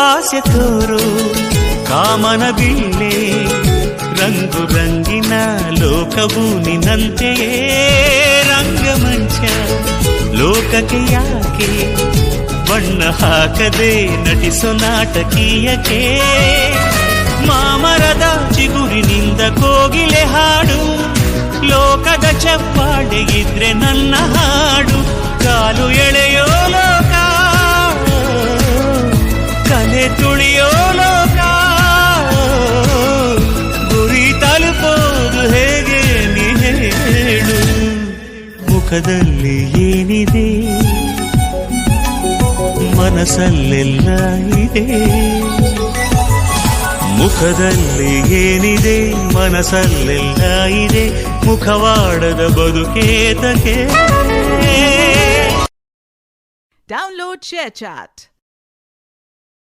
ಆಸೆ ತೋರು ಕಾಮನ ಬಿಲ್ಲೆ ರಂಗು ರಂಗಿನ ಲೋಕವು ನಿನ್ನಂತೆಯೇ ರಂಗಮಂಚ ಲೋಕಕ್ಕೆ ಯಾಕೆ ಬಣ್ಣ ಹಾಕದೆ ನಟಿಸೋ ನಾಟಕೀಯಕ್ಕೆ ಮಾಮರದ ಚಿಗುರಿನಿಂದ ಕೋಗಿಲೆ ಹಾಡು ಲೋಕದ ಚಪ್ಪಾಳೆ ಇದ್ರೆ ನನ್ನ ಹಾಡು ಕಾಲು ಎಳೆಯೋ ಲೋಕ ಕಲೆ ತುಳಿಯೋ ಲೋಕ ಗುರಿ ತಲುಪೋದು ಹೇಗೆ ನೀ ಹೇಳು ಮುಖದಲ್ಲಿ ಏನಿದೆ ಮನಸ್ಸಲ್ಲೆಲ್ಲ ಇದೆ ಮುಖದಲ್ಲಿ ಏನಿದೆ ಮನಸ್ಸಲ್ಲೆಲ್ಲ ಇದೆ ಮುಖವಾಡದ ಬದುಕೇತಕ್ಕೆ Download ShareChat.